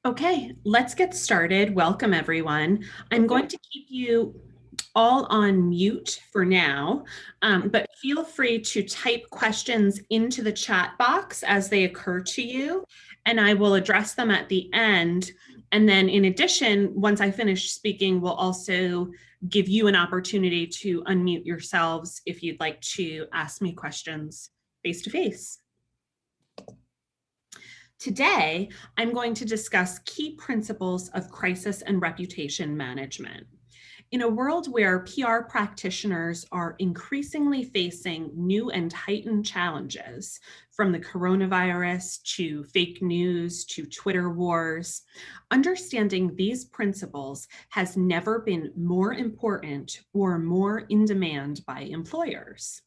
Okay, let's get started. Welcome, everyone. I'm going to keep you all on mute for now, but feel free to type questions into the chat box as they occur to you, and I will address them at the end. And then in addition, once I finish speaking, we'll also give you an opportunity to unmute yourselves if you'd like to ask me questions face to face. Today, I'm going to discuss key principles of crisis and reputation management. In a world where PR practitioners are increasingly facing new and heightened challenges, from the coronavirus to fake news to Twitter wars, understanding these principles has never been more important or more in demand by employers.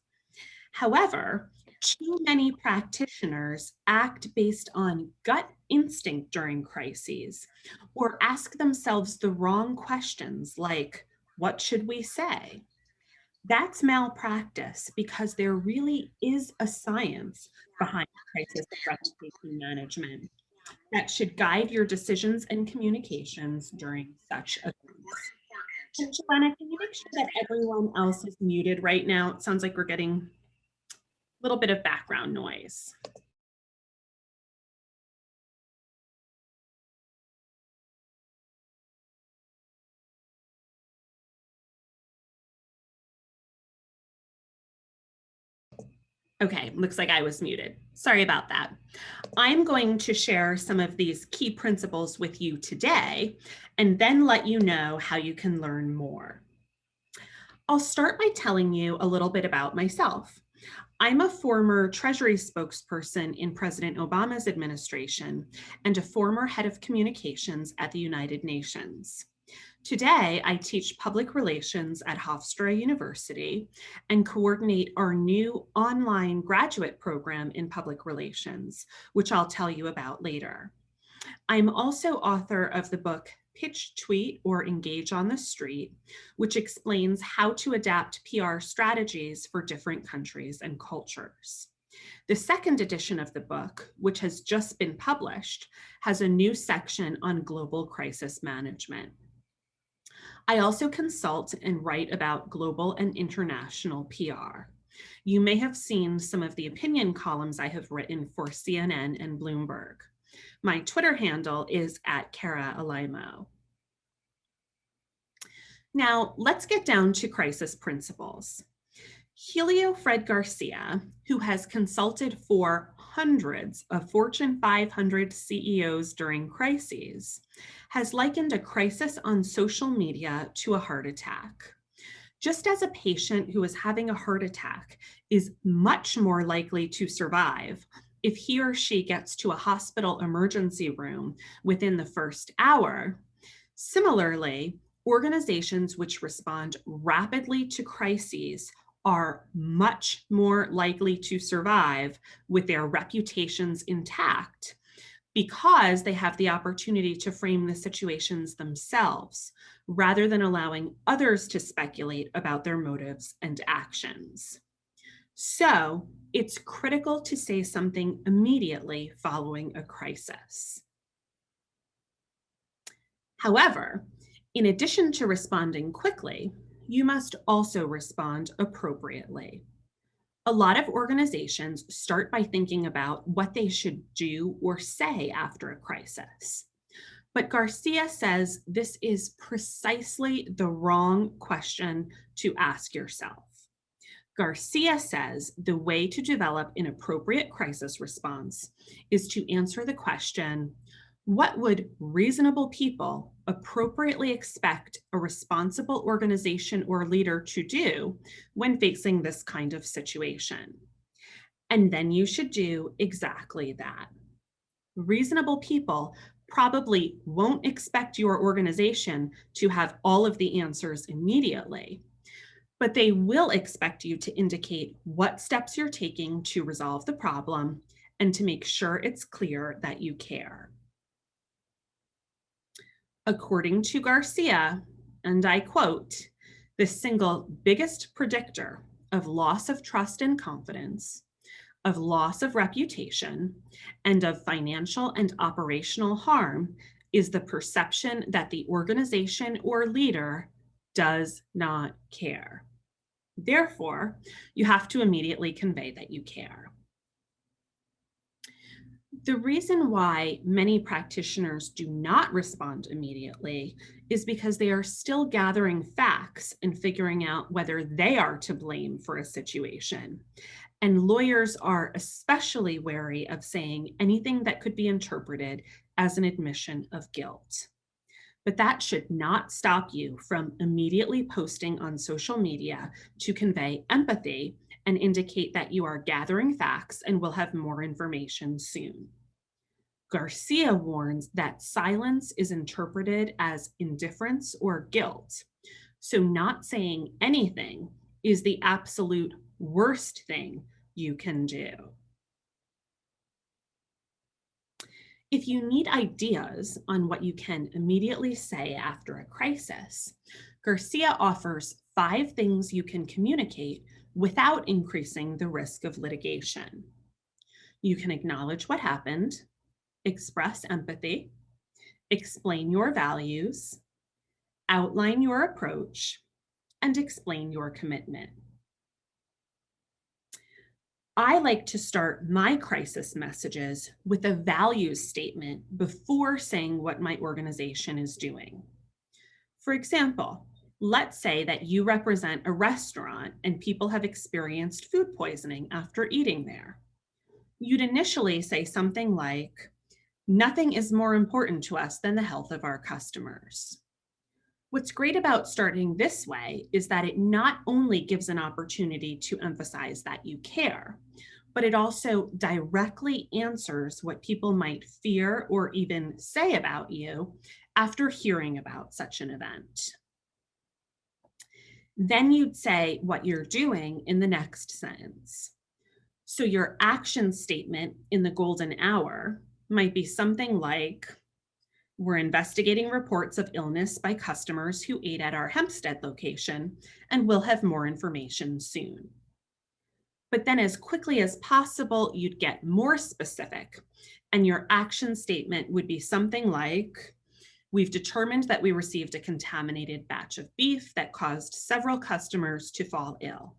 However, too many practitioners act based on gut instinct during crises or ask themselves the wrong questions like, what should we say? That's malpractice because there really is a science behind crisis and reputation management that should guide your decisions and communications during such events. And Joanna, can you make sure that everyone else is muted right now? It sounds like we're getting little bit of background noise. Okay, looks like I was muted. Sorry about that. I'm going to share some of these key principles with you today, and then let you know how you can learn more. I'll start by telling you a little bit about myself. I'm a former Treasury spokesperson in President Obama's administration and a former head of communications at the United Nations. Today, I teach public relations at Hofstra University and coordinate our new online graduate program in public relations, which I'll tell you about later. I'm also author of the book Pitch, Tweet, or Engage on the Street, which explains how to adapt PR strategies for different countries and cultures. The second edition of the book, which has just been published, has a new section on global crisis management. I also consult and write about global and international PR. You may have seen some of the opinion columns I have written for CNN and Bloomberg. My Twitter handle is @Alaimo. Now, let's get down to crisis principles. Helio Fred Garcia, who has consulted for hundreds of Fortune 500 CEOs during crises, has likened a crisis on social media to a heart attack. Just as a patient who is having a heart attack is much more likely to survive if he or she gets to a hospital emergency room within the first hour, similarly, organizations which respond rapidly to crises are much more likely to survive with their reputations intact because they have the opportunity to frame the situations themselves rather than allowing others to speculate about their motives and actions. So it's critical to say something immediately following a crisis. However, in addition to responding quickly, you must also respond appropriately. A lot of organizations start by thinking about what they should do or say after a crisis. But Garcia says this is precisely the wrong question to ask yourself. Garcia says the way to develop an appropriate crisis response is to answer the question, what would reasonable people appropriately expect a responsible organization or leader to do when facing this kind of situation? And then you should do exactly that. Reasonable people probably won't expect your organization to have all of the answers immediately, but they will expect you to indicate what steps you're taking to resolve the problem and to make sure it's clear that you care. According to Garcia, and I quote, the single biggest predictor of loss of trust and confidence, of loss of reputation, and of financial and operational harm is the perception that the organization or leader does not care. Therefore, you have to immediately convey that you care. The reason why many practitioners do not respond immediately is because they are still gathering facts and figuring out whether they are to blame for a situation. And lawyers are especially wary of saying anything that could be interpreted as an admission of guilt. But that should not stop you from immediately posting on social media to convey empathy and indicate that you are gathering facts and will have more information soon. Garcia warns that silence is interpreted as indifference or guilt. So not saying anything is the absolute worst thing you can do. If you need ideas on what you can immediately say after a crisis, Garcia offers 5 things you can communicate without increasing the risk of litigation. You can acknowledge what happened, express empathy, explain your values, outline your approach, and explain your commitment. I like to start my crisis messages with a values statement before saying what my organization is doing. For example, let's say that you represent a restaurant and people have experienced food poisoning after eating there. You'd initially say something like, "Nothing is more important to us than the health of our customers." What's great about starting this way is that it not only gives an opportunity to emphasize that you care, but it also directly answers what people might fear or even say about you after hearing about such an event. Then you'd say what you're doing in the next sentence. So your action statement in the golden hour might be something like, "We're investigating reports of illness by customers who ate at our Hempstead location, and we'll have more information soon." But then as quickly as possible, you'd get more specific, and your action statement would be something like, "We've determined that we received a contaminated batch of beef that caused several customers to fall ill.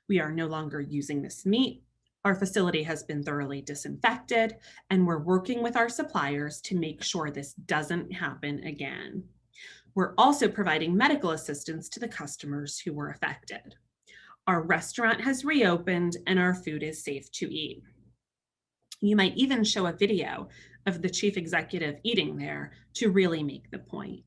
We are no longer using this meat. Our facility has been thoroughly disinfected, and we're working with our suppliers to make sure this doesn't happen again. We're also providing medical assistance to the customers who were affected. Our restaurant has reopened and our food is safe to eat." You might even show a video of the chief executive eating there to really make the point.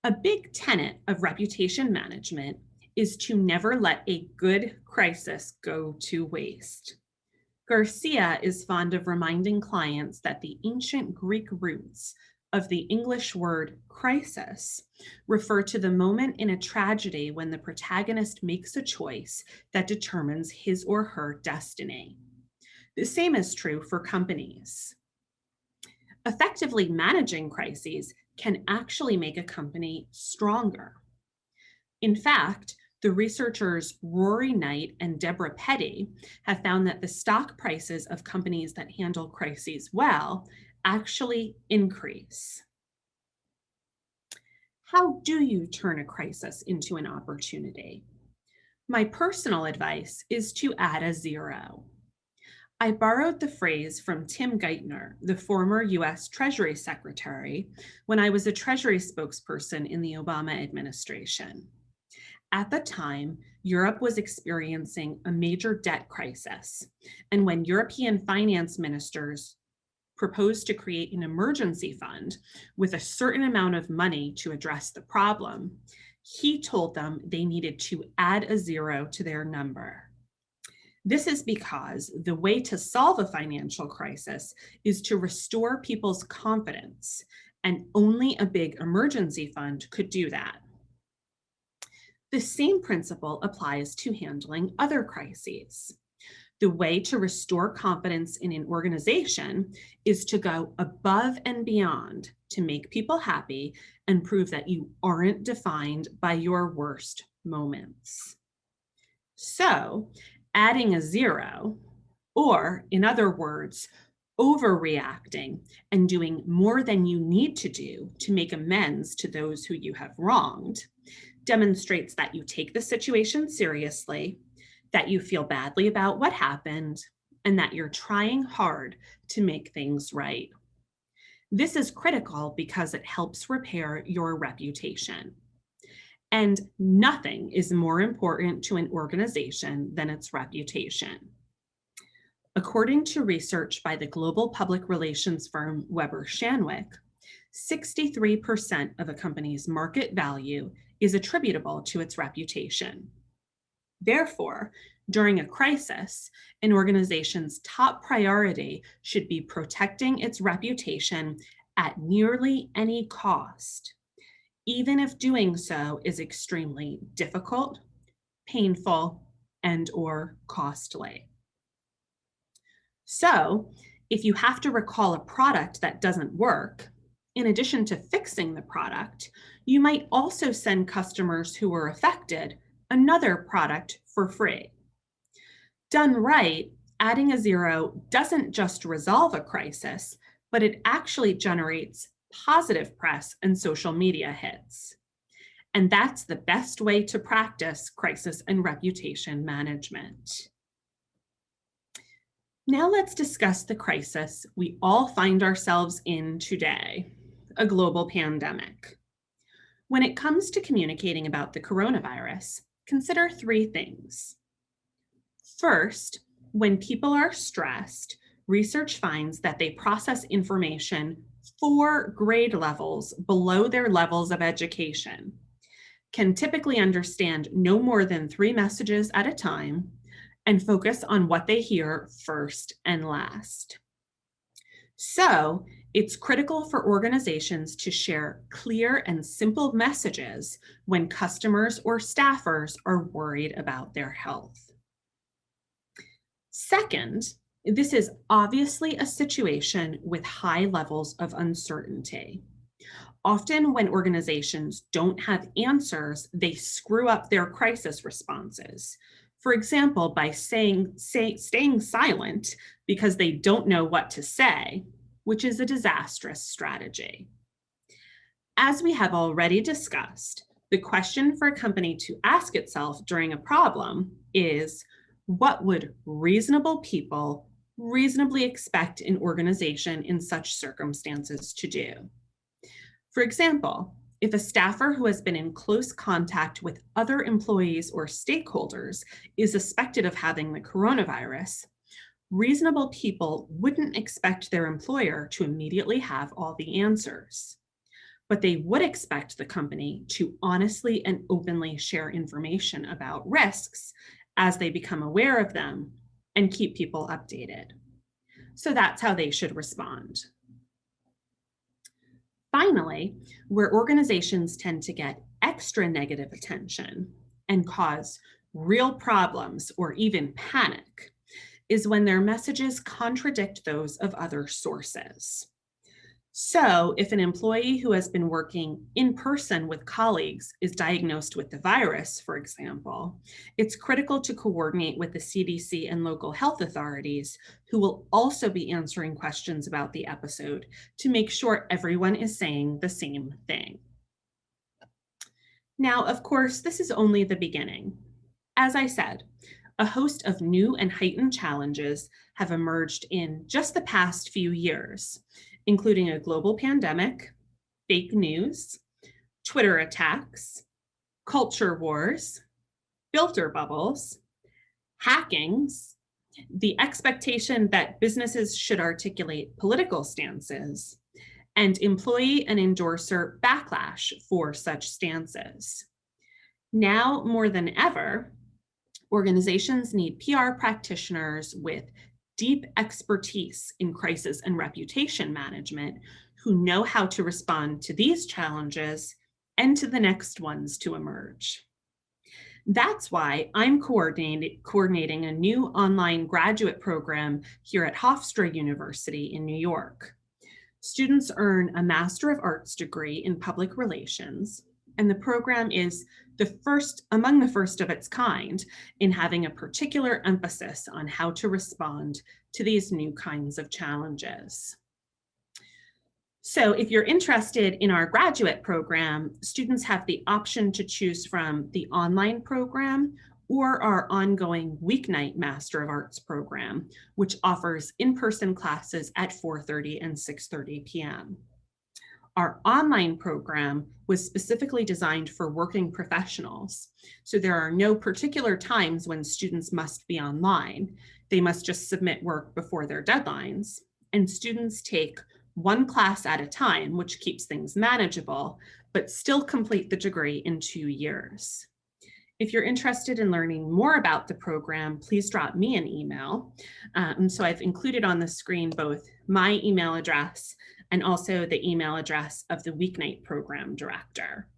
A big tenet of reputation management is to never let a good crisis go to waste. Garcia is fond of reminding clients that the ancient Greek roots of the English word crisis refer to the moment in a tragedy when the protagonist makes a choice that determines his or her destiny. The same is true for companies. Effectively managing crises can actually make a company stronger. In fact, the researchers Rory Knight and Deborah Petty have found that the stock prices of companies that handle crises well actually increase. How do you turn a crisis into an opportunity? My personal advice is to add a 0. I borrowed the phrase from Tim Geithner, the former US Treasury Secretary, when I was a Treasury spokesperson in the Obama administration. At the time, Europe was experiencing a major debt crisis, and when European finance ministers proposed to create an emergency fund with a certain amount of money to address the problem, he told them they needed to add a 0 to their number. This is because the way to solve a financial crisis is to restore people's confidence, and only a big emergency fund could do that. The same principle applies to handling other crises. The way to restore confidence in an organization is to go above and beyond to make people happy and prove that you aren't defined by your worst moments. So, adding a 0, or in other words, Overreacting and doing more than you need to do to make amends to those who you have wronged demonstrates that you take the situation seriously, that you feel badly about what happened, and that you're trying hard to make things right. This is critical because it helps repair your reputation. And nothing is more important to an organization than its reputation. According to research by the global public relations firm Weber Shandwick, 63% of a company's market value is attributable to its reputation. Therefore, during a crisis, an organization's top priority should be protecting its reputation at nearly any cost, even if doing so is extremely difficult, painful, and/or costly. So, if you have to recall a product that doesn't work, in addition to fixing the product, you might also send customers who were affected another product for free. Done right, adding a zero doesn't just resolve a crisis, but it actually generates positive press and social media hits. And that's the best way to practice crisis and reputation management. Now let's discuss the crisis we all find ourselves in today, a global pandemic. When it comes to communicating about the coronavirus, consider three things. First, when people are stressed, research finds that they process information 4 grade levels below their levels of education, can typically understand no more than 3 messages at a time, and focus on what they hear first and last. So, it's critical for organizations to share clear and simple messages when customers or staffers are worried about their health. Second, this is obviously a situation with high levels of uncertainty. Often when organizations don't have answers, they screw up their crisis responses. For example, by staying silent because they don't know what to say, which is a disastrous strategy. As we have already discussed, the question for a company to ask itself during a problem is, what would reasonable people reasonably expect an organization in such circumstances to do? For example, if a staffer who has been in close contact with other employees or stakeholders is suspected of having the coronavirus, reasonable people wouldn't expect their employer to immediately have all the answers. But they would expect the company to honestly and openly share information about risks as they become aware of them and keep people updated. So that's how they should respond. Finally, where organizations tend to get extra negative attention and cause real problems or even panic is when their messages contradict those of other sources. So, if an employee who has been working in person with colleagues is diagnosed with the virus, for example, it's critical to coordinate with the CDC and local health authorities, who will also be answering questions about the episode to make sure everyone is saying the same thing. Now, of course, this is only the beginning. As I said, a host of new and heightened challenges have emerged in just the past few years, including a global pandemic, fake news, Twitter attacks, culture wars, filter bubbles, hackings, the expectation that businesses should articulate political stances, and employee and endorser backlash for such stances. Now more than ever, organizations need PR practitioners with deep expertise in crisis and reputation management who know how to respond to these challenges and to the next ones to emerge. That's why I'm coordinating a new online graduate program here at Hofstra University in New York. Students earn a Master of Arts degree in Public Relations, And the program is among the first of its kind in having a particular emphasis on how to respond to these new kinds of challenges. So if you're interested in our graduate program, students have the option to choose from the online program or our ongoing weeknight Master of Arts program, which offers in-person classes at 4:30 and 6:30 p.m. Our online program was specifically designed for working professionals. So there are no particular times when students must be online. They must just submit work before their deadlines. And students take one class at a time, which keeps things manageable, but still complete the degree in 2 years. If you're interested in learning more about the program, please drop me an email. So I've included on the screen both my email address and also the email address of the weeknight program director.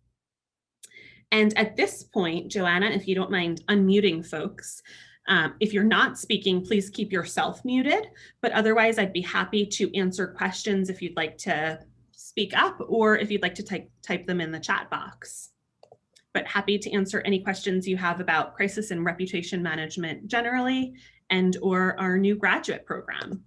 And at this point, Joanna, if you don't mind unmuting folks, if you're not speaking, please keep yourself muted, but otherwise I'd be happy to answer questions if you'd like to speak up or if you'd like to type them in the chat box. But happy to answer any questions you have about crisis and reputation management generally and or our new graduate program.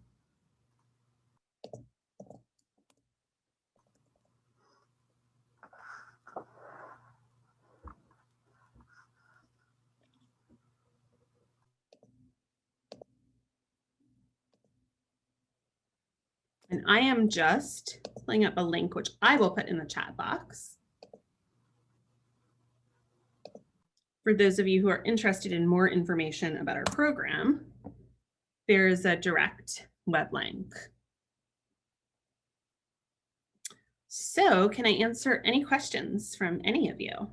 And I am just pulling up a link, which I will put in the chat box. For those of you who are interested in more information about our program, there is a direct web link. So can I answer any questions from any of you?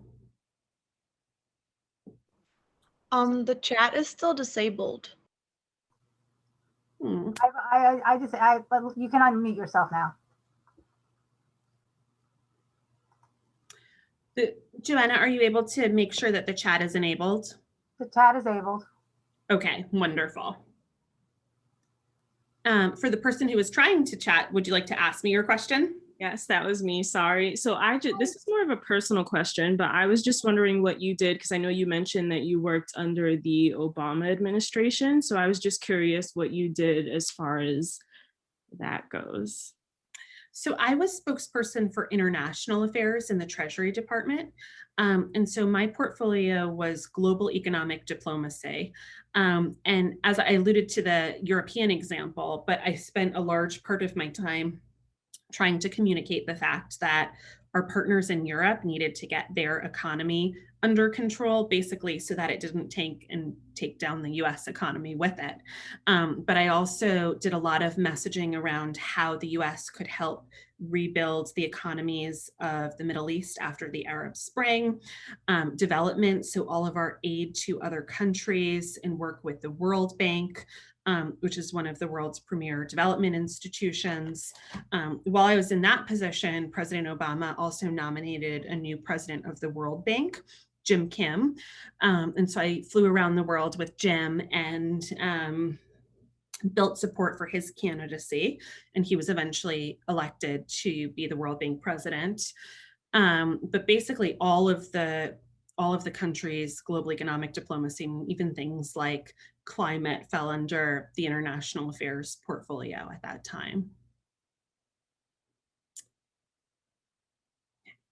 The chat is still disabled. You can unmute yourself now. Joanna, are you able to make sure that the chat is enabled? The chat is enabled. Okay, wonderful. For the person who was trying to chat, would you like to ask me your question? Yes, that was me. Sorry. So this is more of a personal question, but I was just wondering what you did, because I know you mentioned that you worked under the Obama administration. So I was just curious what you did as far as that goes. So I was spokesperson for international affairs in the Treasury Department. And so my portfolio was global economic diplomacy. And as I alluded to the European example, but I spent a large part of my time trying to communicate the fact that our partners in Europe needed to get their economy under control, basically so that it didn't take down the US economy with it. But I also did a lot of messaging around how the US could help rebuild the economies of the Middle East after the Arab Spring, development, so all of our aid to other countries and work with the World Bank, which is one of the world's premier development institutions. While I was in that position, President Obama also nominated a new president of the World Bank, Jim Kim. And so I flew around the world with Jim and built support for his candidacy. And he was eventually elected to be the World Bank president. But basically all of the countries' global economic diplomacy, even things like climate, fell under the international affairs portfolio at that time.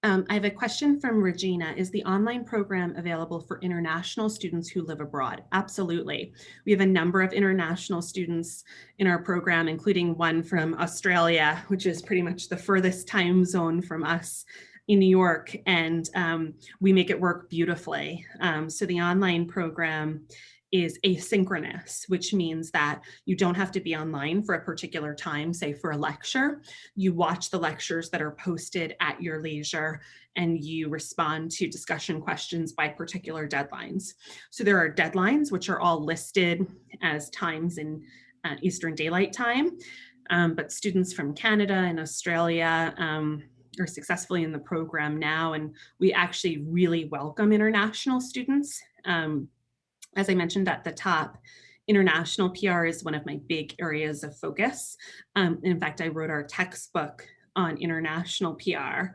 I have a question from Regina. Is the online program available for international students who live abroad? Absolutely. We have a number of international students in our program, including one from Australia, which is pretty much the furthest time zone from us in New York, and we make it work beautifully. So the online program is asynchronous, which means that you don't have to be online for a particular time, say for a lecture. You watch the lectures that are posted at your leisure and you respond to discussion questions by particular deadlines. So there are deadlines, which are all listed as times in Eastern Daylight Time, but students from Canada and Australia are successfully in the program now, and we actually really welcome international students. As I mentioned at the top, international PR is one of my big areas of focus. In fact, I wrote our textbook on international PR.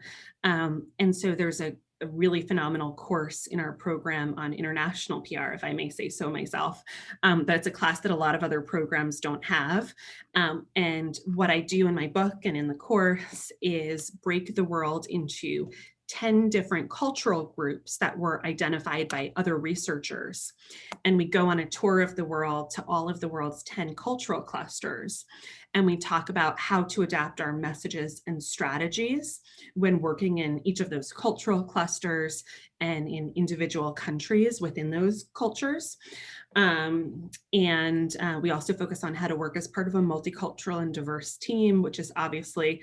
And so there's a a really phenomenal course in our program on international PR, if I may say so myself. That's a class that a lot of other programs don't have. And what I do in my book and in the course is break the world into 10 different cultural groups that were identified by other researchers. And we go on a tour of the world to all of the world's 10 cultural clusters. And we talk about how to adapt our messages and strategies when working in each of those cultural clusters and in individual countries within those cultures. We also focus on how to work as part of a multicultural and diverse team, which is obviously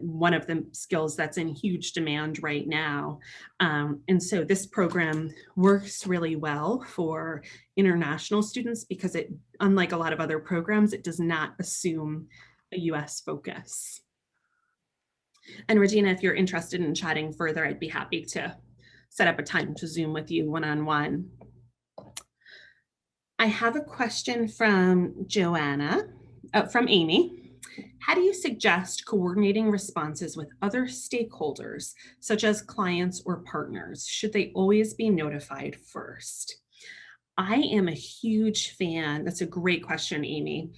one of the skills that's in huge demand right now. And so this program works really well for international students because it, unlike a lot of other programs, it does not assume a US focus. And Regina, if you're interested in chatting further, I'd be happy to set up a time to Zoom with you one-on-one. I have a question from Joanna, from Amy. How do you suggest coordinating responses with other stakeholders, such as clients or partners? Should they always be notified first? I am a huge fan. That's a great question, Amy.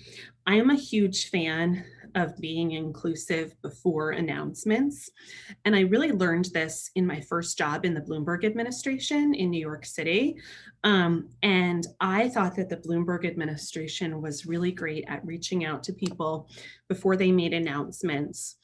I am a huge fan of being inclusive before announcements. And I really learned this in my first job in the Bloomberg administration in New York City. And I thought that the Bloomberg administration was really great at reaching out to people before they made announcements,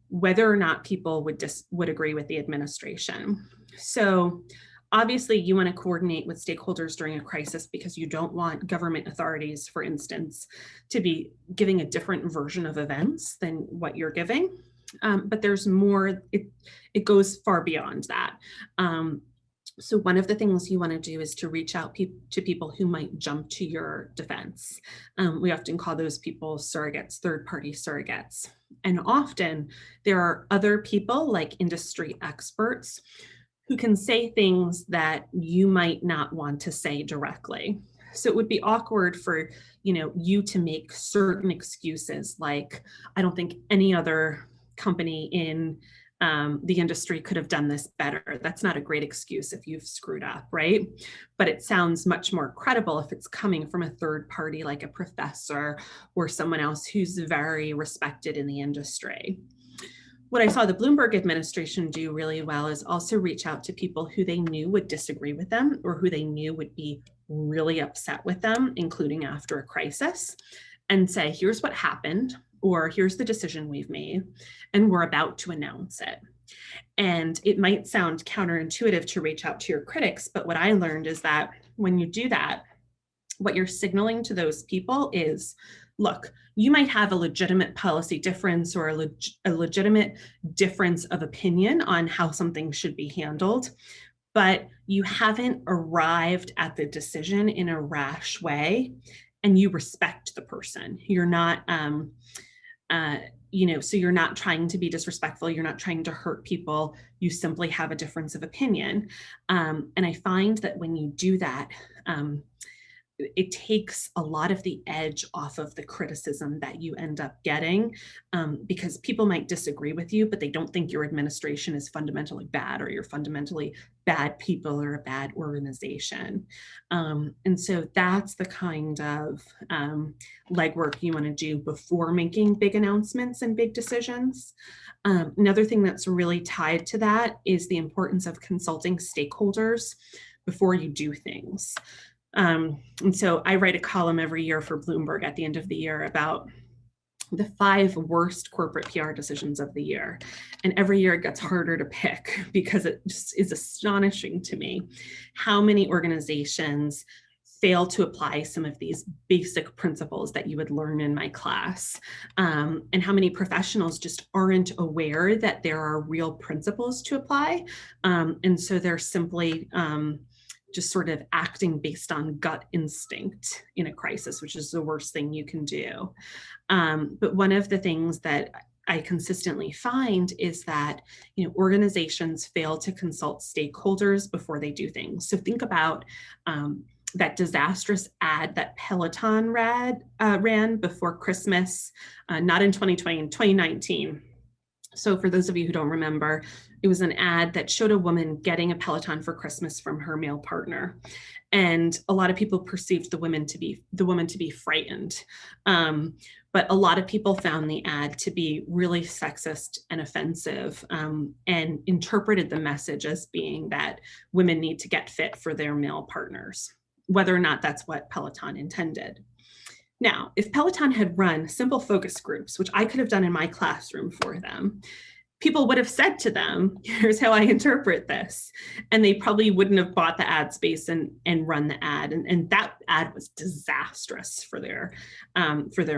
whether or not people would agree with the administration. So obviously, you want to coordinate with stakeholders during a crisis because you don't want government authorities, for instance, to be giving a different version of events than what you're giving. But there's more, it goes far beyond that. So one of the things you want to do is to reach out to people who might jump to your defense. We often call those people surrogates, third-party surrogates. And often there are other people like industry experts who can say things that you might not want to say directly. So it would be awkward for you to make certain excuses like, I don't think any other company in the industry could have done this better. That's not a great excuse if you've screwed up, right? But it sounds much more credible if it's coming from a third party like a professor or someone else who's very respected in the industry. What I saw the Bloomberg administration do really well is also reach out to people who they knew would disagree with them or who they knew would be really upset with them, including after a crisis, and say, here's what happened, or here's the decision we've made, and we're about to announce it. And it might sound counterintuitive to reach out to your critics, but what I learned is that when you do that, what you're signaling to those people is, look, you might have a legitimate policy difference or a legitimate difference of opinion on how something should be handled, but you haven't arrived at the decision in a rash way, and you respect the person. You're not, so you're not trying to be disrespectful. You're not trying to hurt people. You simply have a difference of opinion. And I find that when you do that, it takes a lot of the edge off of the criticism that you end up getting, because people might disagree with you, but they don't think your administration is fundamentally bad or you're fundamentally bad people or a bad organization. And so that's the kind of legwork you want to do before making big announcements and big decisions. Another thing that's really tied to that is the importance of consulting stakeholders before you do things. And so I write a column every year for Bloomberg at the end of the year about the 5 worst corporate PR decisions of the year. And every year it gets harder to pick because it just is astonishing to me how many organizations fail to apply some of these basic principles that you would learn in my class, and how many professionals just aren't aware that there are real principles to apply. And so they're simply just sort of acting based on gut instinct in a crisis, which is the worst thing you can do. But one of the things that I consistently find is that organizations fail to consult stakeholders before they do things. So think about that disastrous ad that Peloton ran before Christmas, not in 2020, in 2019. So for those of you who don't remember, it was an ad that showed a woman getting a Peloton for Christmas from her male partner. And a lot of people perceived the woman to be frightened. But a lot of people found the ad to be really sexist and offensive, and interpreted the message as being that women need to get fit for their male partners, whether or not that's what Peloton intended. Now, if Peloton had run simple focus groups, which I could have done in my classroom for them, people would have said to them, here's how I interpret this. And they probably wouldn't have bought the ad space and run the ad. And that ad was disastrous for their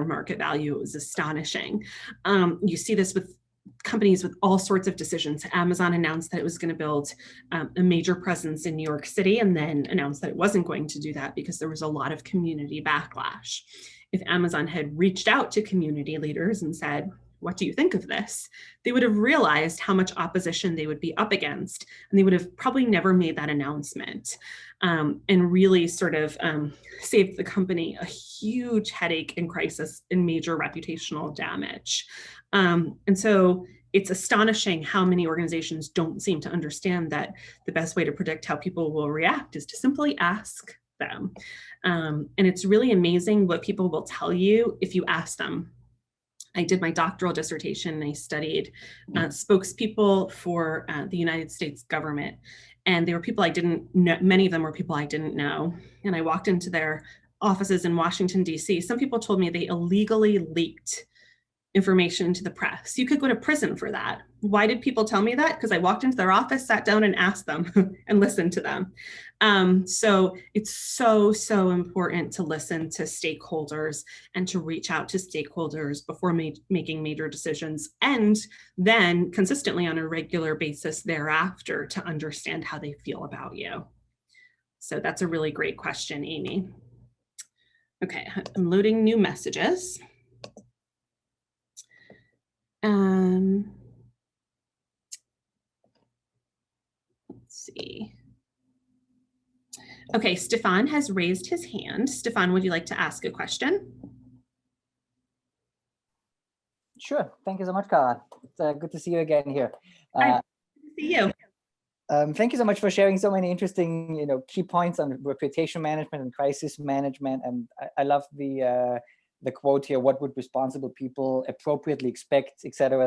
market value. It was astonishing. You see this with companies with all sorts of decisions. Amazon announced that it was going to build a major presence in New York City, and then announced that it wasn't going to do that because there was a lot of community backlash. If Amazon had reached out to community leaders and said, what do you think of this? They would have realized how much opposition they would be up against, and they would have probably never made that announcement, and really sort of saved the company a huge headache and crisis and major reputational damage. And so it's astonishing how many organizations don't seem to understand that the best way to predict how people will react is to simply ask them. And it's really amazing what people will tell you if you ask them. I did my doctoral dissertation and I studied spokespeople for the United States government. And they were people I didn't know, many of them were people I didn't know. And I walked into their offices in Washington, DC. Some people told me they illegally leaked information to the press. You could go to prison for that. Why did people tell me that? Because I walked into their office, sat down and asked them and listened to them. So it's so important to listen to stakeholders and to reach out to stakeholders before making major decisions, and then consistently on a regular basis thereafter to understand how they feel about you. So that's a really great question, Amy. Okay, I'm loading new messages. Let's see. Okay, Stefan has raised his hand. Stefan, would you like to ask a question? Sure. Thank you so much, Cara. It's good to see you again here. Hi, good to see you. Thank you so much for sharing so many interesting, key points on reputation management and crisis management. And I love the quote here: "What would responsible people appropriately expect," etc.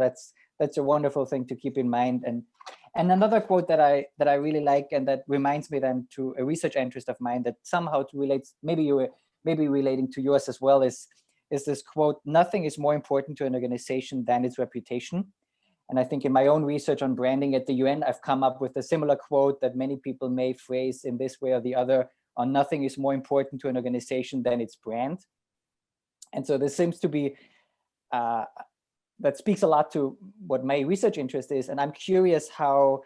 That's a wonderful thing to keep in mind. And another quote that I really like, and that reminds me then to a research interest of mine that somehow relates, maybe relating to yours as well, is this quote: "Nothing is more important to an organization than its reputation." And I think in my own research on branding at the UN, I've come up with a similar quote that many people may phrase in this way or the other: "On nothing is more important to an organization than its brand." And so this seems to be, that speaks a lot to what my research interest is. And I'm curious how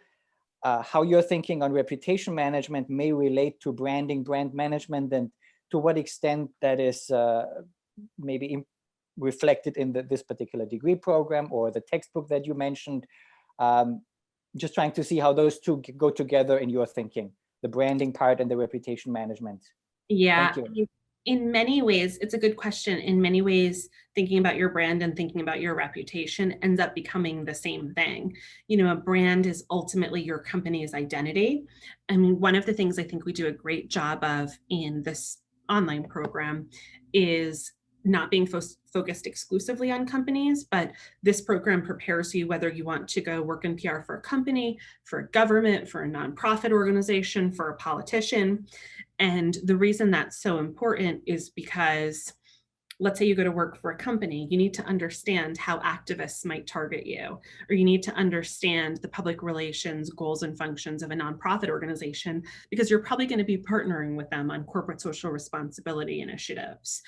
your thinking on reputation management may relate to branding, brand management, and to what extent that is maybe reflected in this particular degree program or the textbook that you mentioned. Just trying to see how those two go together in your thinking, the branding part and the reputation management. Yeah. Thank you. In many ways, it's a good question. In many ways, thinking about your brand and thinking about your reputation ends up becoming the same thing. A brand is ultimately your company's identity. I mean, one of the things I think we do a great job of in this online program is not being focused exclusively on companies, but this program prepares you whether you want to go work in PR for a company, for a government, for a nonprofit organization, for a politician. And the reason that's so important is because, let's say you go to work for a company, you need to understand how activists might target you, or you need to understand the public relations goals and functions of a nonprofit organization, because you're probably going to be partnering with them on corporate social responsibility initiatives.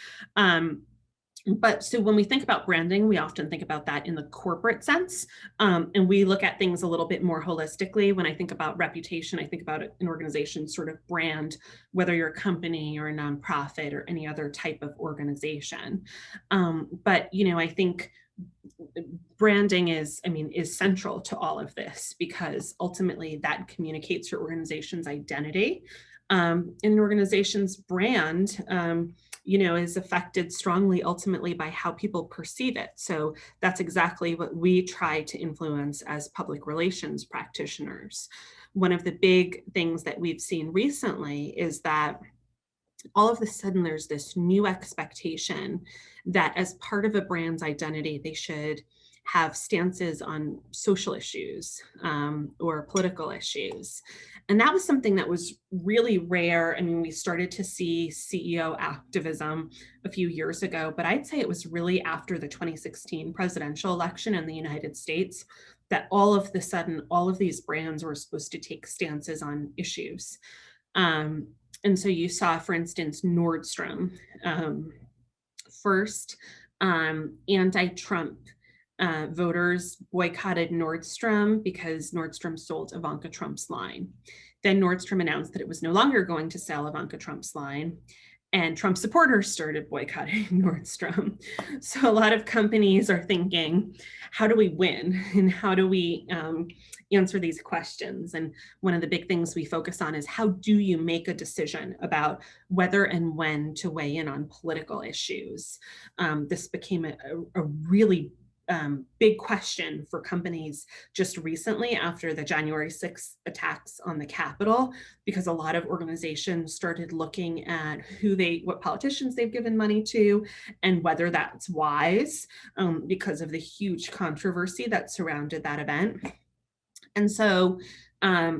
But so when we think about branding, we often think about that in the corporate sense. And we look at things a little bit more holistically. When I think about reputation, I think about an organization's sort of brand, whether you're a company or a nonprofit or any other type of organization. But, I think branding is central to all of this, because ultimately that communicates your organization's identity. An organization's brand is affected strongly ultimately by how people perceive it. So that's exactly what we try to influence as public relations practitioners. One of the big things that we've seen recently is that all of a sudden there's this new expectation that as part of a brand's identity, they should have stances on social issues or political issues. And that was something that was really rare. I mean, we started to see CEO activism a few years ago, but I'd say it was really after the 2016 presidential election in the United States that all of a sudden, all of these brands were supposed to take stances on issues. And so you saw, for instance, Nordstrom first, anti-Trump voters boycotted Nordstrom because Nordstrom sold Ivanka Trump's line. Then Nordstrom announced that it was no longer going to sell Ivanka Trump's line, and Trump supporters started boycotting Nordstrom. So a lot of companies are thinking, how do we win? And how do we answer these questions? And one of the big things we focus on is how do you make a decision about whether and when to weigh in on political issues? This became a really big question for companies just recently after the January 6th attacks on the Capitol, because a lot of organizations started looking at what politicians they've given money to and whether that's wise because of the huge controversy that surrounded that event. And so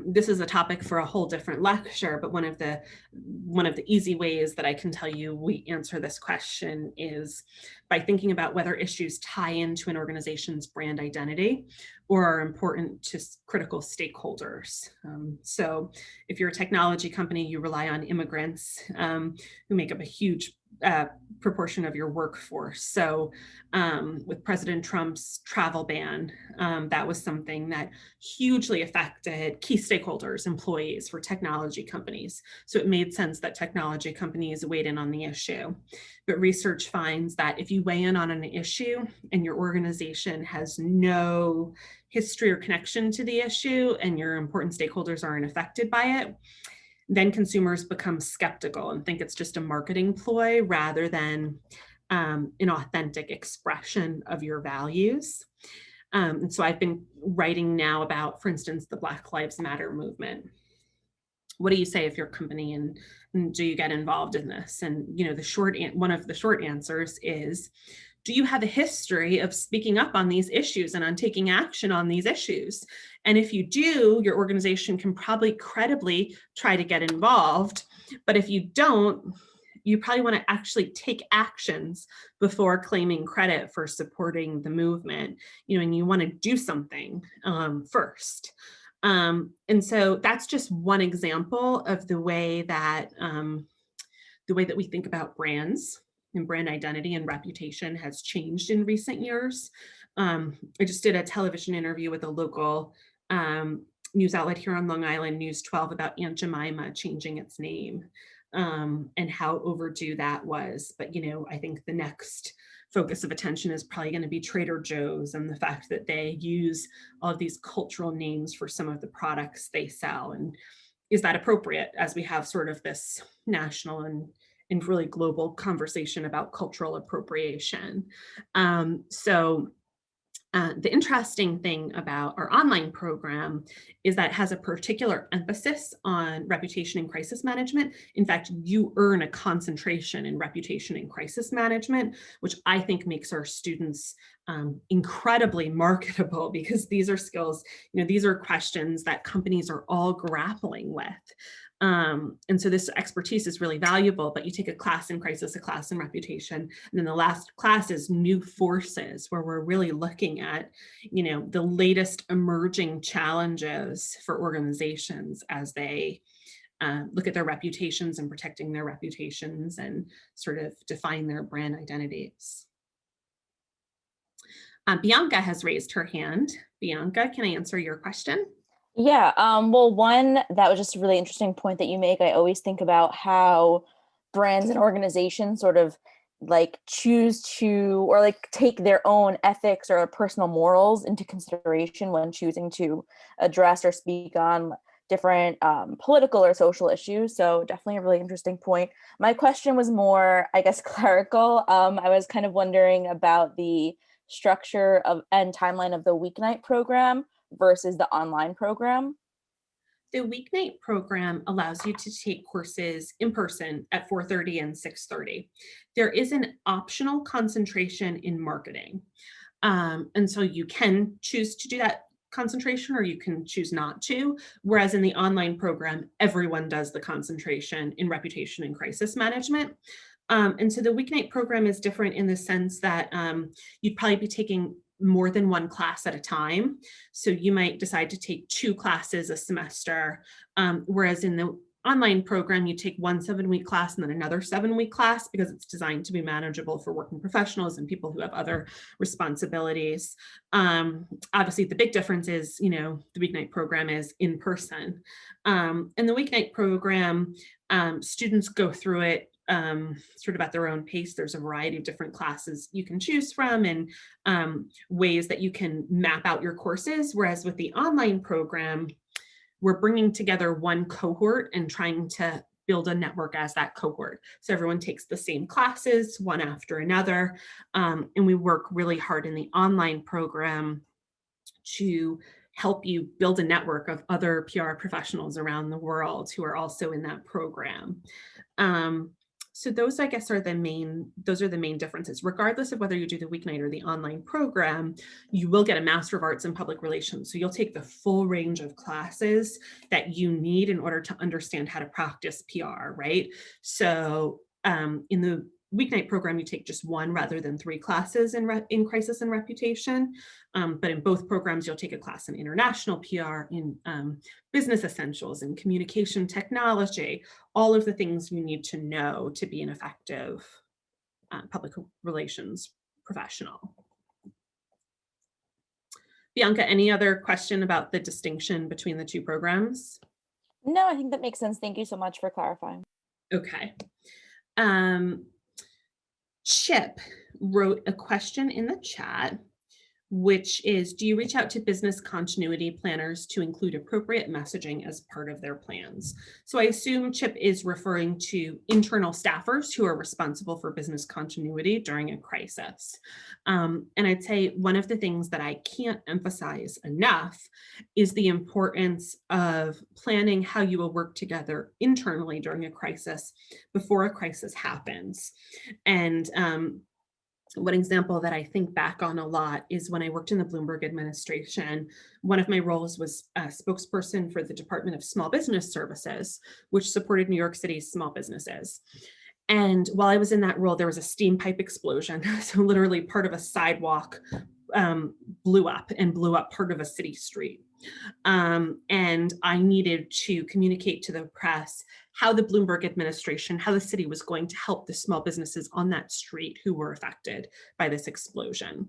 this is a topic for a whole different lecture, but one of the easy ways that I can tell you we answer this question is by thinking about whether issues tie into an organization's brand identity or are important to critical stakeholders. So if you're a technology company, you rely on immigrants who make up a huge proportion of your workforce. So with President Trump's travel ban, that was something that hugely affected key stakeholders, employees for technology companies. So it made sense that technology companies weighed in on the issue. But research finds that if you weigh in on an issue and your organization has no history or connection to the issue and your important stakeholders aren't affected by it, then consumers become skeptical and think it's just a marketing ploy rather than an authentic expression of your values. And so I've been writing now about, for instance, the Black Lives Matter movement. What do you say if you're a company and do you get involved in this? And one of the short answers is, do you have a history of speaking up on these issues and on taking action on these issues? And if you do, your organization can probably credibly try to get involved. But if you don't, you probably want to actually take actions before claiming credit for supporting the movement, and you want to do something first. And so that's just one example of the way that we think about brands and brand identity and reputation has changed in recent years. I just did a television interview with a local news outlet here on Long Island, News 12, about Aunt Jemima changing its name and how overdue that was. But, I think the next focus of attention is probably going to be Trader Joe's and the fact that they use all of these cultural names for some of the products they sell. And is that appropriate as we have sort of this national and really global conversation about cultural appropriation? The interesting thing about our online program is that it has a particular emphasis on reputation and crisis management. In fact, you earn a concentration in reputation and crisis management, which I think makes our students incredibly marketable, because these are skills, these are questions that companies are all grappling with. And so this expertise is really valuable, but you take a class in crisis, a class in reputation, and then the last class is new forces, where we're really looking at, the latest emerging challenges for organizations as they look at their reputations and protecting their reputations and sort of define their brand identities. Bianca has raised her hand. Bianca, can I answer your question? Yeah, well, one, that was just a really interesting point that you make. I always think about how brands and organizations sort of choose to, or take their own ethics or personal morals into consideration when choosing to address or speak on different political or social issues. So definitely a really interesting point. My question was more, I guess, clerical. I was kind of wondering about the structure of and timeline of the weeknight program versus the online program. The weeknight program allows you to take courses in person at 4:30 and 6:30. There is an optional concentration in marketing. And so you can choose to do that concentration or you can choose not to. Whereas in the online program, everyone does the concentration in reputation and crisis management. And so the weeknight program is different in the sense that you'd probably be taking more than one class at a time. So you might decide to take 2 classes a semester, whereas in the online program, you take one 7-week class and then another 7-week class because it's designed to be manageable for working professionals and people who have other responsibilities. Obviously, the big difference is, the weeknight program is in person. And the weeknight program, students go through it sort of at their own pace. There's a variety of different classes you can choose from and ways that you can map out your courses. Whereas with the online program, we're bringing together one cohort and trying to build a network as that cohort. So everyone takes the same classes one after another. And we work really hard in the online program to help you build a network of other PR professionals around the world who are also in that program. So those, I guess, are the main differences. Regardless of whether you do the weeknight or the online program, you will get a Master of Arts in Public Relations. So you'll take the full range of classes that you need in order to understand how to practice PR, right? So in the weeknight program, you take just 1 rather than 3 classes in crisis and reputation. But in both programs, you'll take a class in international PR, in business essentials, and communication technology, all of the things you need to know to be an effective public relations professional. Bianca, any other question about the distinction between the 2 programs? No, I think that makes sense. Thank you so much for clarifying. Okay. Chip wrote a question in the chat, which is, do you reach out to business continuity planners to include appropriate messaging as part of their plans? So I assume Chip is referring to internal staffers who are responsible for business continuity during a crisis. And I'd say one of the things that I can't emphasize enough is the importance of planning how you will work together internally during a crisis before a crisis happens. And one example that I think back on a lot is when I worked in the Bloomberg administration, one of my roles was a spokesperson for the Department of Small Business Services, which supported New York City's small businesses. And while I was in that role, there was a steam pipe explosion. So literally part of a sidewalk blew up part of a city street. And I needed to communicate to the press how the Bloomberg administration, how the city was going to help the small businesses on that street who were affected by this explosion.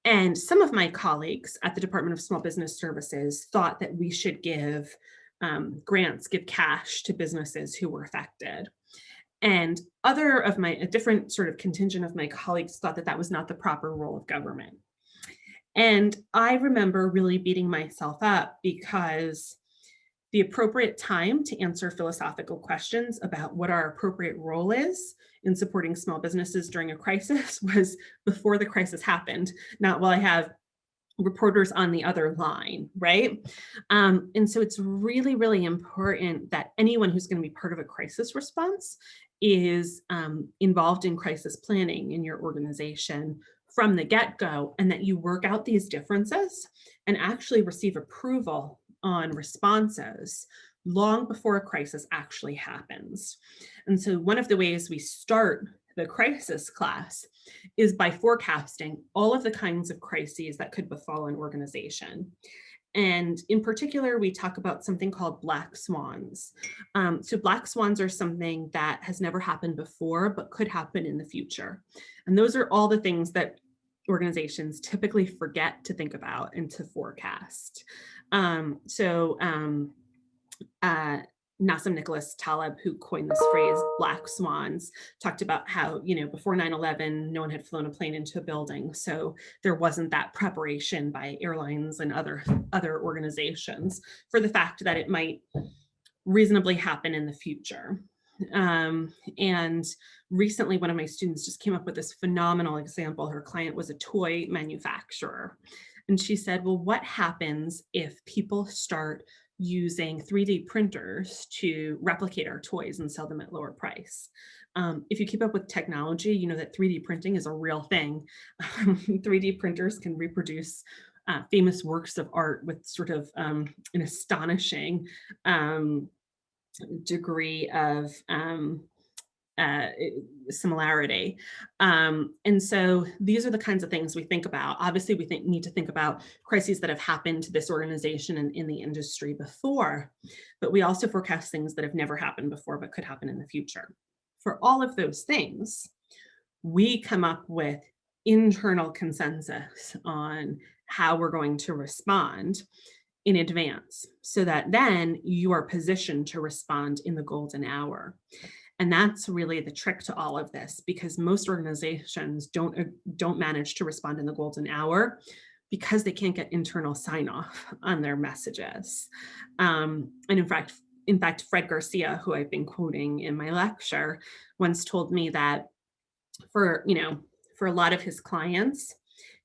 And some of my colleagues at the Department of Small Business Services thought that we should give grants, give cash to businesses who were affected. And a different sort of contingent of my colleagues thought that that was not the proper role of government. And I remember really beating myself up because the appropriate time to answer philosophical questions about what our appropriate role is in supporting small businesses during a crisis was before the crisis happened, not while I have reporters on the other line, right? And so it's really, really important that anyone who's going to be part of a crisis response is involved in crisis planning in your organization from the get-go, and that you work out these differences and actually receive approval on responses long before a crisis actually happens. And so one of the ways we start the crisis class is by forecasting all of the kinds of crises that could befall an organization. And in particular, we talk about something called black swans. So black swans are something that has never happened before, but could happen in the future. And those are all the things that organizations typically forget to think about and to forecast. Nassim Nicholas Taleb, who coined this phrase black swans, talked about how, before 9/11, no one had flown a plane into a building. So there wasn't that preparation by airlines and other organizations for the fact that it might reasonably happen in the future. And recently, one of my students just came up with this phenomenal example. Her client was a toy manufacturer. And she said, well, what happens if people start using 3D printers to replicate our toys and sell them at lower price? If you keep up with technology, you know that 3D printing is a real thing. 3D printers can reproduce famous works of art with sort of an astonishing degree of similarity. And so these are the kinds of things we think about. Obviously, we need to think about crises that have happened to this organization and in the industry before, but we also forecast things that have never happened before but could happen in the future. For all of those things, we come up with internal consensus on how we're going to respond in advance, so that then you are positioned to respond in the golden hour. And that's really the trick to all of this, because most organizations don't manage to respond in the golden hour because they can't get internal sign-off on their messages. And in fact, Fred Garcia, who I've been quoting in my lecture, once told me that for a lot of his clients,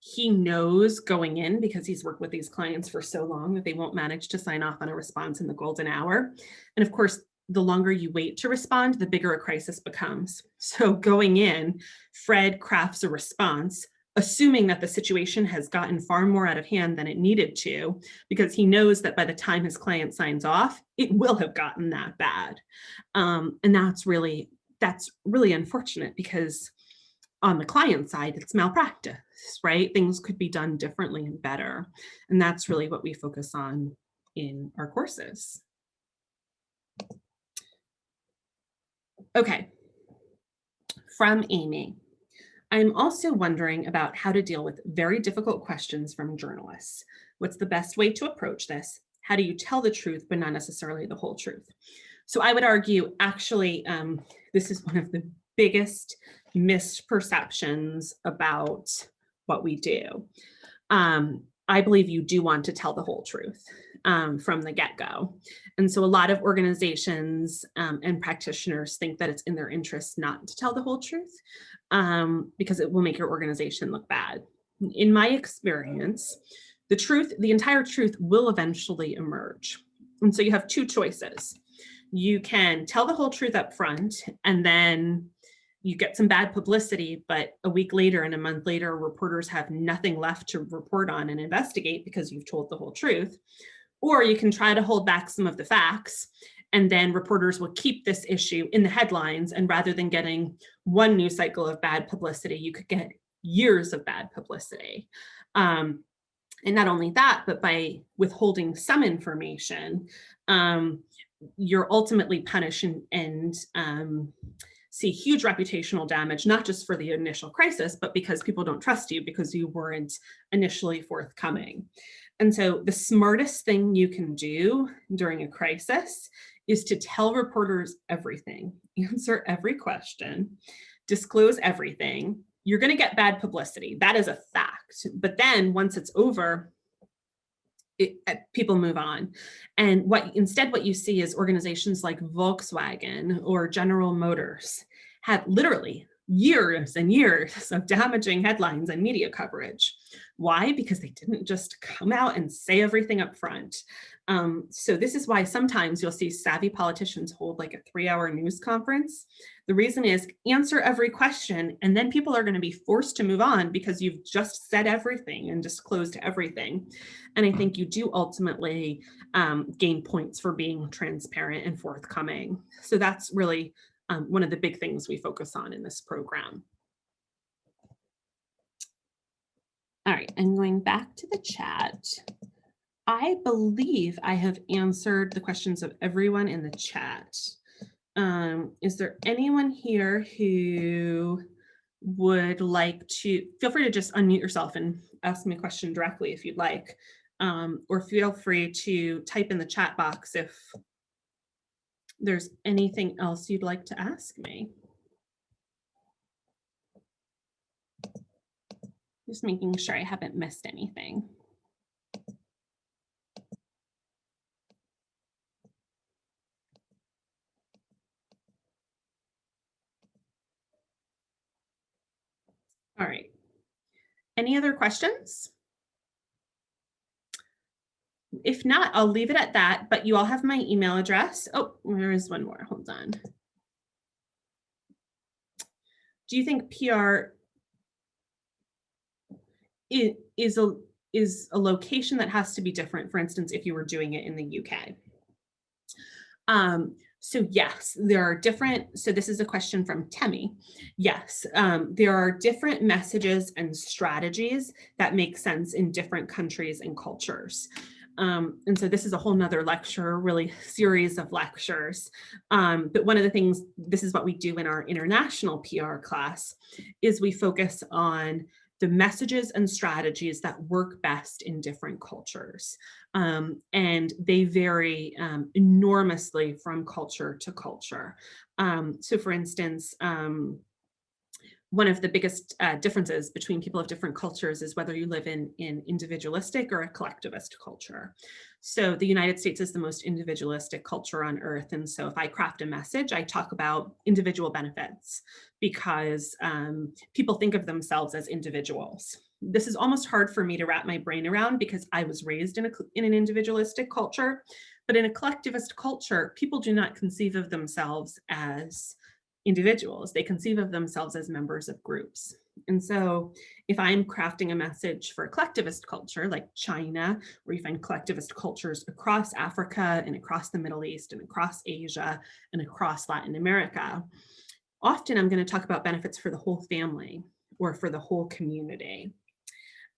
he knows going in, because he's worked with these clients for so long, that they won't manage to sign off on a response in the golden hour. And of course, the longer you wait to respond, the bigger a crisis becomes. So going in, Fred crafts a response, assuming that the situation has gotten far more out of hand than it needed to, because he knows that by the time his client signs off, it will have gotten that bad. And that's really unfortunate, because on the client side, it's malpractice, right? Things could be done differently and better. And that's really what we focus on in our courses. Okay, from Amy. I'm also wondering about how to deal with very difficult questions from journalists. What's the best way to approach this? How do you tell the truth, but not necessarily the whole truth? So I would argue, actually, this is one of the biggest misperceptions about what we do. I believe you do want to tell the whole truth from the get-go. And so a lot of organizations and practitioners think that it's in their interest not to tell the whole truth because it will make your organization look bad. In my experience, the entire truth will eventually emerge. And so you have two choices. You can tell the whole truth up front, and then you get some bad publicity, but a week later and a month later, reporters have nothing left to report on and investigate because you've told the whole truth. Or you can try to hold back some of the facts, and then reporters will keep this issue in the headlines. And rather than getting one news cycle of bad publicity, you could get years of bad publicity. And not only that, but by withholding some information, you're ultimately punished and see huge reputational damage, not just for the initial crisis, but because people don't trust you because you weren't initially forthcoming. And so the smartest thing you can do during a crisis is to tell reporters everything, answer every question, disclose everything. You're going to get bad publicity. That is a fact. But then once it's over, people move on. And what you see is organizations like Volkswagen or General Motors have literally years and years of damaging headlines and media coverage. Why? Because they didn't just come out and say everything up front. So this is why sometimes you'll see savvy politicians hold like a 3-hour news conference. The reason is answer every question, and then people are going to be forced to move on because you've just said everything and disclosed everything. And I think you do ultimately gain points for being transparent and forthcoming. So that's really one of the big things we focus on in this program. All right, I'm going back to the chat. I believe I have answered the questions of everyone in the chat. Is there anyone here who would like to, feel free to just unmute yourself and ask me a question directly if you'd like, or feel free to type in the chat box if there's anything else you'd like to ask me. Just making sure I haven't missed anything. All right. Any other questions? If not, I'll leave it at that, but you all have my email address. Oh, there is one more. Hold on. Do you think PR is a location that has to be different, for instance, if you were doing it in the UK? So yes, there are different, so this is a question from Temi. Yes, there are different messages and strategies that make sense in different countries and cultures. And so this is a whole nother lecture, really series of lectures. But one of the things, this is what we do in our international PR class, is we focus on the messages and strategies that work best in different cultures. And they vary enormously from culture to culture. So for instance, one of the biggest differences between people of different cultures is whether you live in individualistic or a collectivist culture. So the United States is the most individualistic culture on earth. And so if I craft a message, I talk about individual benefits because people think of themselves as individuals. This is almost hard for me to wrap my brain around because I was raised in an individualistic culture, but in a collectivist culture, people do not conceive of themselves as individuals. They conceive of themselves as members of groups. And so if I'm crafting a message for a collectivist culture like China, where you find collectivist cultures across Africa and across the Middle East and across Asia and across Latin America, often I'm going to talk about benefits for the whole family or for the whole community.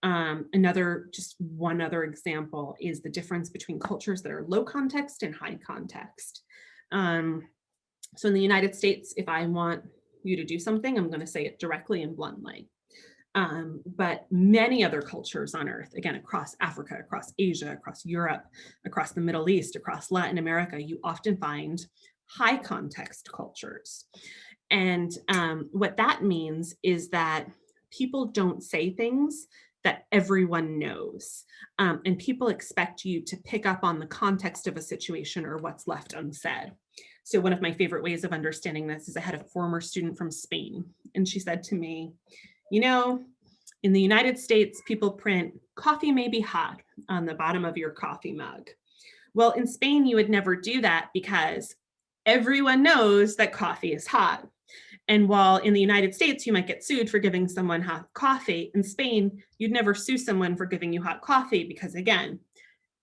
One other example is the difference between cultures that are low context and high context. So in the United States, if I want you to do something, I'm going to say it directly and bluntly. But many other cultures on earth, again, across Africa, across Asia, across Europe, across the Middle East, across Latin America, you often find high context cultures. And what that means is that people don't say things that everyone knows. And people expect you to pick up on the context of a situation or what's left unsaid. So one of my favorite ways of understanding this is I had a former student from Spain, and she said to me, you know, in the United States, people print "coffee may be hot" on the bottom of your coffee mug. Well, in Spain, you would never do that because everyone knows that coffee is hot. And while in the United States, you might get sued for giving someone hot coffee, in Spain, you'd never sue someone for giving you hot coffee because, again,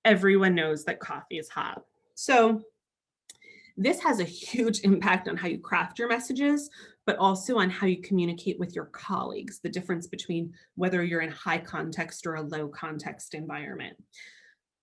everyone knows that coffee is hot. So this has a huge impact on how you craft your messages, but also on how you communicate with your colleagues, the difference between whether you're in high context or a low context environment.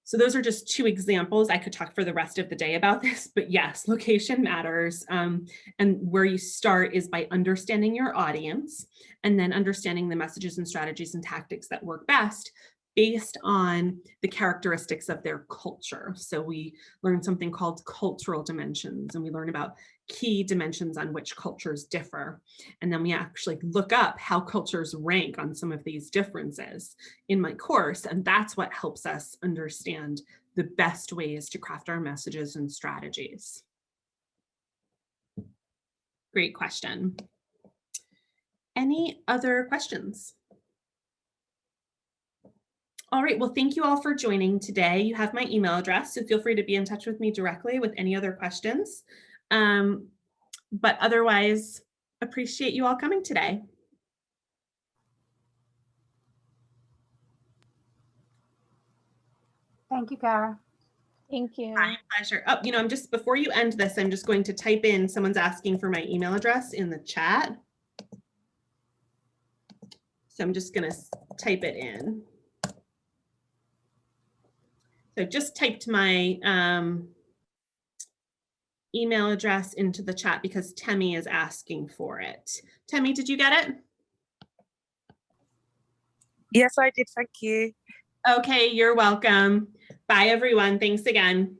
So those are just two examples. I could talk for the rest of the day about this, but yes, location matters. And where you start is by understanding your audience and then understanding the messages and strategies and tactics that work best based on the characteristics of their culture. So we learn something called cultural dimensions, and we learn about key dimensions on which cultures differ. And then we actually look up how cultures rank on some of these differences in my course. And that's what helps us understand the best ways to craft our messages and strategies. Great question. Any other questions? All right, well, thank you all for joining today. You have my email address, so feel free to be in touch with me directly with any other questions. But otherwise, appreciate you all coming today. Thank you, Kara. Thank you. My pleasure. Oh, I'm just, before you end this, I'm just going to type in, someone's asking for my email address in the chat. So I'm just gonna type it in. So I just typed my email address into the chat because Temi is asking for it. Temi, did you get it? Yes, I did. Thank you. Okay, you're welcome. Bye, everyone. Thanks again.